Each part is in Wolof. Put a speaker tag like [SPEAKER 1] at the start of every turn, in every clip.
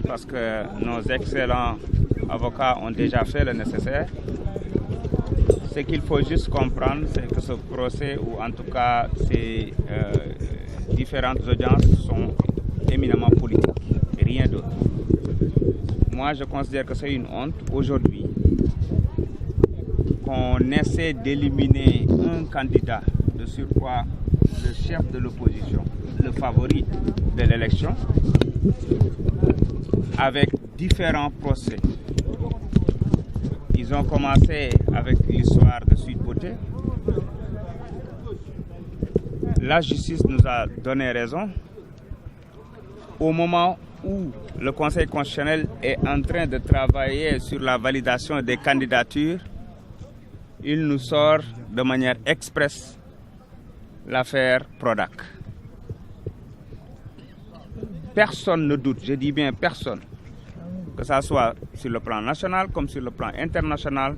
[SPEAKER 1] parce que nos excellents avocats ont déjà fait le nécessaire. Ce qu'il faut juste comprendre, c'est que ce procès, ou en tout cas ces différentes audiences, sont éminemment politiques et rien d'autre. Moi, je considère que c'est une honte aujourd'hui qu'on essaie d'éliminer un candidat, de surcroît le chef de l'opposition, le favori de l'élection, avec différents procès. Ils ont commencé avec l'histoire de Sweet Beauté. La justice nous a donné raison. Au moment où le Conseil constitutionnel est en train de travailler sur la validation des candidatures, il nous sort de manière expresse l'affaire Prodac. Personne ne doute, je dis bien personne, que ce soit sur le plan national comme sur le plan international,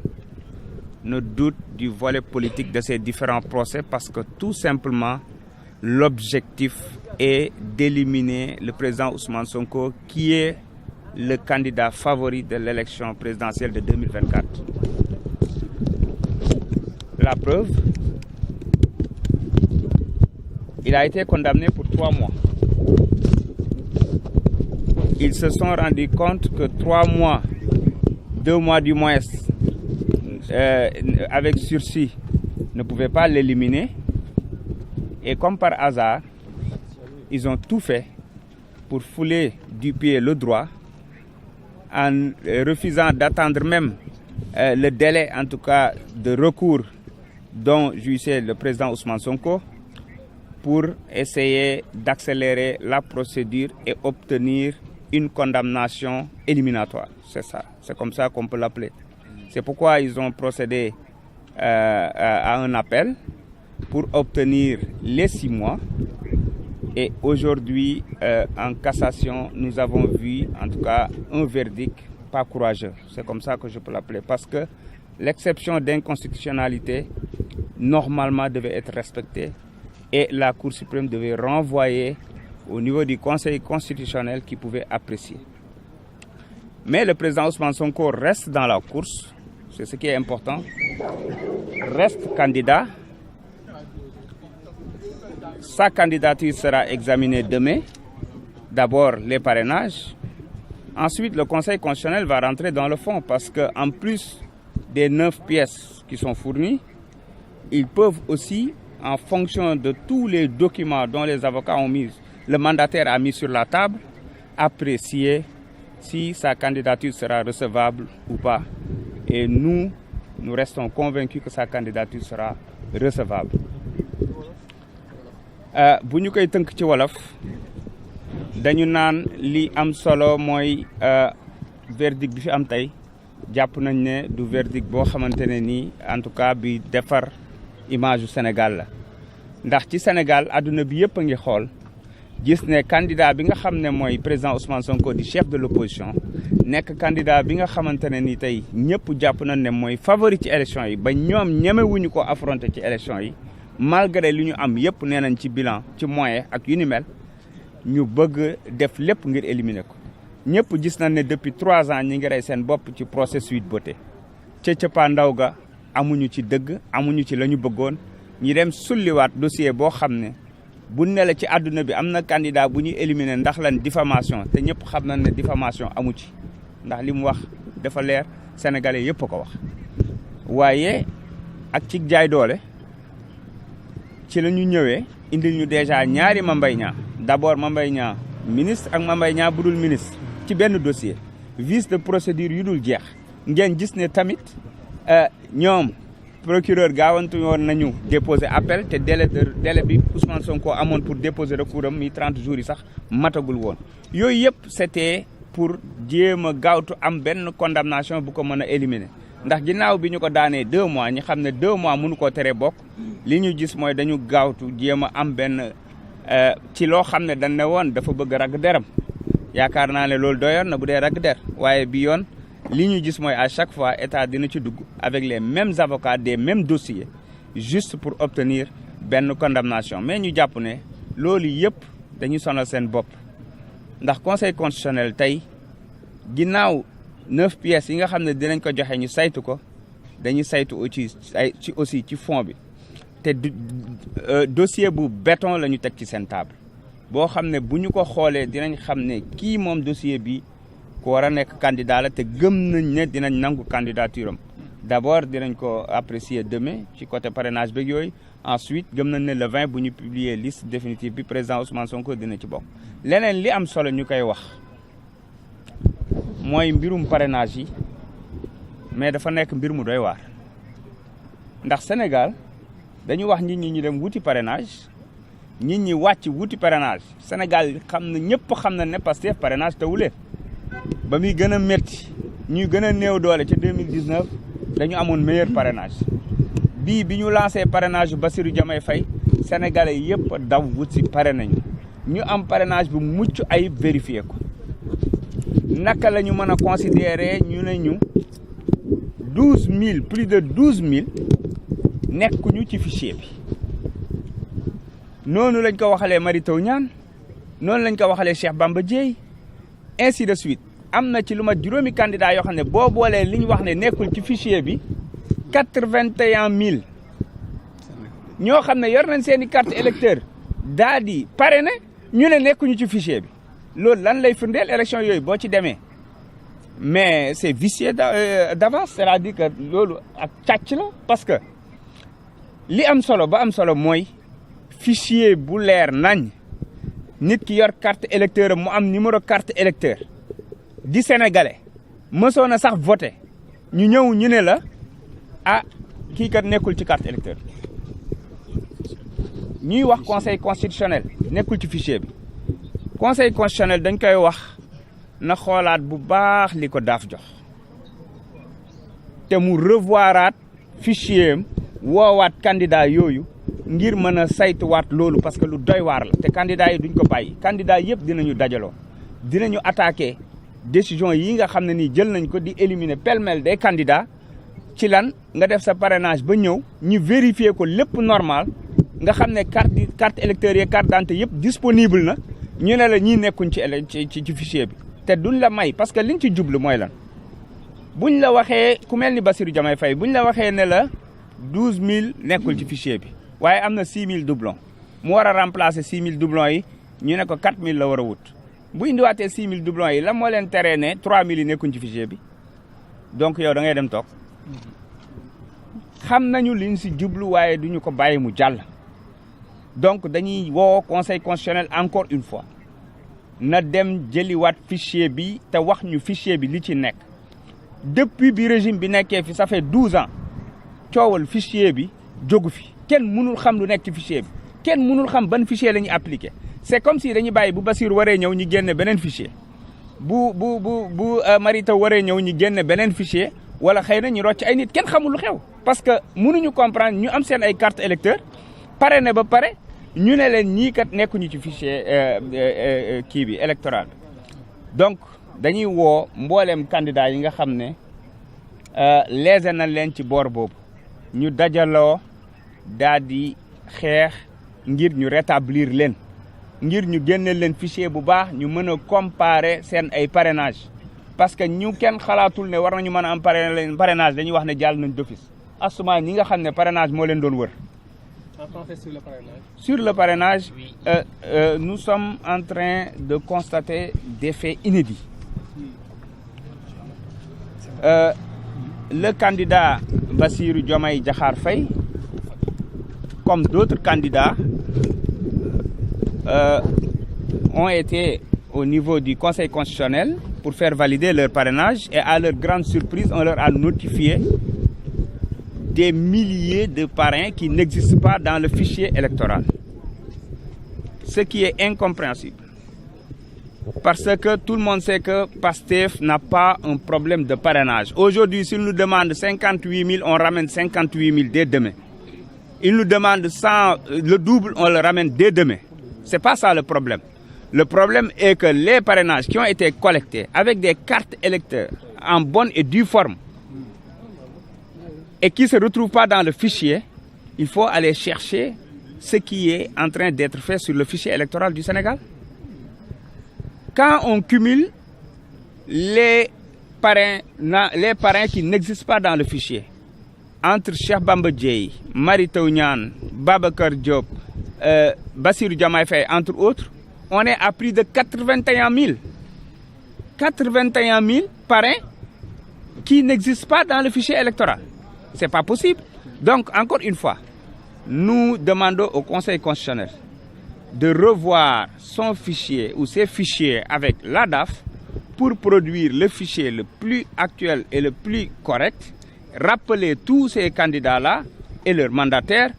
[SPEAKER 1] ne doute du volet politique de ces différents procès, parce que tout simplement, l'objectif est d'éliminer le président Ousmane Sonko, qui est le candidat favori de l'élection présidentielle de 2024. La preuve, il a été condamné pour 3 mois. Ils se sont rendus compte que 3 mois, 2 mois du moins, avec sursis, ne pouvaient pas l'éliminer. Et comme par hasard, ils ont tout fait pour fouler du pied le droit, en refusant d'attendre même le délai, en tout cas, de recours dont jouissait le président Ousmane Sonko, pour essayer d'accélérer la procédure et obtenir une condamnation éliminatoire. C'est ça, c'est comme ça qu'on peut l'appeler. C'est pourquoi ils ont procédé à un appel pour obtenir les 6 mois. Et aujourd'hui, en cassation, nous avons vu en tout cas un verdict pas courageux. C'est comme ça que je peux l'appeler. Parce que l'exception d'inconstitutionnalité, normalement, devait être respectée. Et la Cour suprême devait renvoyer au niveau du Conseil constitutionnel qui pouvait apprécier. Mais le président Ousmane Sonko reste dans la course, c'est ce qui est important, reste candidat. Sa candidature sera examinée demain. D'abord les parrainages. Ensuite, le Conseil constitutionnel va rentrer dans le fond, parce qu'en plus des 9 pièces qui sont fournies, ils peuvent aussi, en fonction de tous les documents dont les avocats ont mis, le mandataire a mis sur la table, apprécier si sa candidature sera recevable ou pas. Et nous restons convaincus que sa candidature sera recevable. Bu ñu koy tënk ci wolof, dañu naan li am solo mooy verdict bi fi am tey, jàpp nañ ne du verdict boo xamante ne nii, en tout cas bi defar image du Sénégal la. Ndax ci Sénégal àdduna bi yëpp a ngi xool, gis ne candidat bi nga xam ne mooy président Ousmane Sonko di chef de l'opposition, nekk candidat bi nga xamante ne ni tey ñëpp jàpp nañ ne mooy favori ci élection yi, ba ñoom ñemewuñu ko affronter ci élection yi, malgré li ñu am yëpp nee nañ ci bilan ci moyen ak yu ni mel, ñu bëgg def lépp ngir éliminer ko. ñëpp gis nañ ne depuis 3 ans ñi ngi rey seen bopp ci procès Sweet Beauté. ca cëppaandaw ga amuñu ci dëgg, amuñu ci la ñu bëggoon, ñi dem sulliwaat dossier boo xam ne bu ne la ci àdduna bi am na candidat bu ñuy éliminer ndax lan diffamation, te ñëpp xam nañ ne diffamation amu ci, ndax li mu wax dafa leer, sénégalais yëpp a ko wax. waaye ak ci jaay doole ci la ñu ñëwee indil ñu déjà ñaari Mame Mbaye Niang. D'abord Mame Mbaye Niang ministre ak Mame Mbaye Niang budul ministre ci benn dossier, vice de procédure yu dul jeex. Ngeen gis ne tamit ñoom procureur gaawantu woon nañu déposer appel, te délai bi Ousmane Sonko amoon pour déposer recours am mi 30 jours yi sax matagul woon. Yooyu yëpp c'était pour jéem a gaawtu am benn condamnation bu ko mën a éliminer. Ndax ginnaaw bi ñu ko daanee 2 mois ñi xam ne 2 mois mënu koo tere bokk, li ñu gis mooy dañu gaawtu jéem a am benn ci loo xam ne dañ ne woon dafa bëgg ragg deram. Yaakaar naa ne loolu doyoon na bu dee ragg der, waaye bi yoon li ñu gis mooy à chaque fois état dina ci dugg avec les mêmes avocats des mêmes dossiers, juste pour obtenir benn condamnation. Mais ñu jàpp ne loolu yëpp dañuy sonal seen bopp, ndax conseil constitutionnel tey ginnaaw 9 pièces yi nga xam ne dinañ ko joxe ñu saytu ko dañuy saytu aussi ci fond bi te dossier bu béton la ñu teg ci seen table boo xam ne bu ñu ko xoolee dinañ xam ne kii moom dossier bi ku war a nekk candidat la te gëm nañ ne dinañ nangu candidature am d'abord dinañ ko apprécier demain ci côté parrainage beeg yooyu ensuite gëm nañ ne le 20 bu ñu publier liste définitive bi président Ousmane Sonko dina ci bokk. leneen li am solo ñu koy wax mooy mbirum parrainage yi mais dafa nekk mbir mu doy waar ndax Sénégal dañu wax nit ñi ñu dem wuti parrainage nit ñi wàcc wuti parrainage Sénégal xam na ñëpp xam na ne Pastef parrainage tawulee ba muy gën a métti ñuy gën a néew doole ci 2019 dañu amoon meilleur parrainage bi ñu lancé parrainage bu Bassirou Diomaye Faye sénégalais yëpp daw wut si parrainé ñu am parrainage bu mucc ayib vérifié ko naka la ñu mën a considérer ñu ne ñu 12000 plus de 12000 nekkuñu ci fichier bi noonu lañ ko waxalee Mary Teuw Niane noonu lañ ko waxalee Cheikh Bamba Dièye ainsi de suite am na ci lu ma juróomi candidat yoo xam ne boo boolee li ñu wax ne nekkul ci fichier bi 81000 ñoo xam ne yor nañ seen i carte électeur daa di parrainé ñu ne nekkuñu ci fichier bi loolu lan lay firndeel élection yooyu boo ci demee mais c'est vicié d'avance c'est-à-dire que loolu ak càcc la parce que li am solo ba am solo mooy fichier bu leer nañ nit ki yor carte électeur mu am numéro carte électeur di sénégalais mësoon a sax voté ñu ñëw ñu ne la ah kii kat nekkul ci carte électeur ñuy wax conseil constitutionnel nekkul ci fichier bi conseil constitutionnel dañ koy wax na xoolaat bu baax li ko daaf jox te mu revoiraat fichier am woowaat candidat yooyu ngir mën a saytuwaat loolu parce que lu doy waar la te candidat yi duñ ko bàyyi candidat yëpp dinañu dajaloo dinañu attaquer décision yi nga xam ne nii jël nañ ko di éliminer pêle-mêle des candidats ci lan nga def sa parrainage ba ñëw ñu vérifier ko lépp normal nga xam ne carte électeur yi carte d'identité yëpp disponible na ñu ne la ñii nekkuñ ci fichier bi te duñ la may parce que liñ ci jublu mooy lan buñ la waxee ku mel ni Bassirou Diomaye Faye buñ la waxee ne la 12000 nekkul ci fichier bi waaye am na 6000 doublons mu war a remplacer 6000 doublons yi ñu ne ko 4000 la war a wut bu indiwaatee 6000 doublons yi la moo leen teree ne 3000 yi nekkuñ ci fichier bi donc yow da ngay dem toog xam nañu liñ si jublu waaye duñu ko bàyyi mu jàll donc dañuy woo conseil constitutionnel encore une fois na dem jëliwaat fichier bi te wax ñu fichier bi li ci nekk depuis bi régime bi nekkee fi ça fait 12 ans coowal fichier bi jógu fi kenn mënul xam lu nekk ci fichier bi kenn mënul xam ban fichier la ñuy appliqué c'est comme si dañuy bàyyi bu Bassirou waree ñëw ñu génne beneen fichier bu Mary Teuw waree ñëw ñu génne beneen fichier wala xëy na ñu rocc ay nit kenn xamul lu xew parce que mënuñu comprendre ñu am seen ay carte électeur parrainé ba pare ñu ne leen ñii kat nekkuñu ci fichier kii bi électoral donc dañuy woo mbooleem candidat yi nga xam ne léser na leen ci boor boobu ñu dajaloo daal di xeex ngir ñu rétablir leen ngir ñu génne leen fichier bu baax ñu mën a comparer seen ay parrainage parce que ñu kenn xalaatul ne war nañu mën a am parrainage dañuy wax ne jàll nañ d'office assument ñi nga xam ne parrainage moo leen doon wër.
[SPEAKER 2] Sur le parrainage.
[SPEAKER 1] Sur le parrainage, nous sommes en train de constater des faits inédits. Le candidat Bassirou Diomaye Diakhar Faye, comme d'autres candidats, ont été au niveau du Conseil constitutionnel pour faire valider leur parrainage et à leur grande surprise, on leur a notifié des milliers de parrains qui n'existent pas dans le fichier électoral. Ce qui est incompréhensible. Parce que tout le monde sait que Pastef n'a pas un problème de parrainage. Aujourd'hui, s'il nous demande 58 000, on ramène 58 000 dès demain. Il nous demande 100, le double, on le ramène dès demain. C'est pas ça le problème. Le problème est que les parrainages qui ont été collectés avec des cartes électeurs en bonne et due forme et qui ne se retrouvent pas dans le fichier, il faut aller chercher ce qui est en train d'être fait sur le fichier électoral du Sénégal. Quand on cumule les parrains qui n'existent pas dans le fichier, entre Cheikh Bamba Dièye, Mary Teuw Niane, Babacar Diop, Bassirou Diomaye Faye, entre autres, on est à plus de 81 000. 81 000 parrains qui n'existent pas dans le fichier électoral. Ce n'est pas possible. Donc, encore une fois, nous demandons au Conseil constitutionnel de revoir son fichier ou ses fichiers avec l'ADAF pour produire le fichier le plus actuel et le plus correct, rappeler tous ces candidats-là et leurs mandataires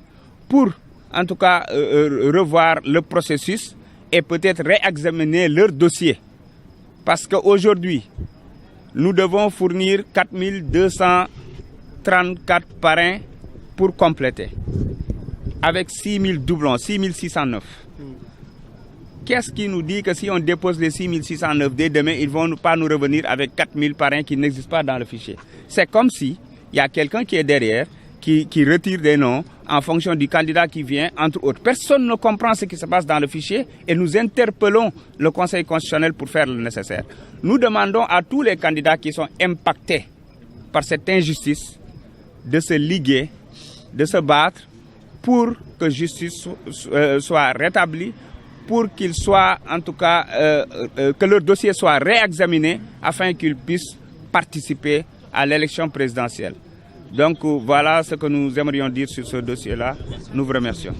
[SPEAKER 1] pour, en tout cas, revoir le processus et peut-être réexaminer leur dossier. Parce qu'aujourd'hui, nous devons fournir 4234 parrains pour compléter, avec 6000 doublons, 6609. Qu'est-ce qui nous dit que si on dépose les 6609 dès demain, ils ne vont pas nous revenir avec 4000 parrains qui n'existent pas dans le fichier? C'est comme si il y a quelqu'un qui est derrière, qui retire des noms en fonction du candidat qui vient, entre autres. Personne ne comprend ce qui se passe dans le fichier et nous interpellons le Conseil constitutionnel pour faire le nécessaire. Nous demandons à tous les candidats qui sont impactés par cette injustice de se liguer, de se battre pour que justice soit rétablie, pour qu'ils soient, en tout cas, que leur dossier soit réexaminé afin qu'ils puissent participer à l'élection présidentielle. Donc voilà ce que nous aimerions dire sur ce dossier-là. Nous vous remercions.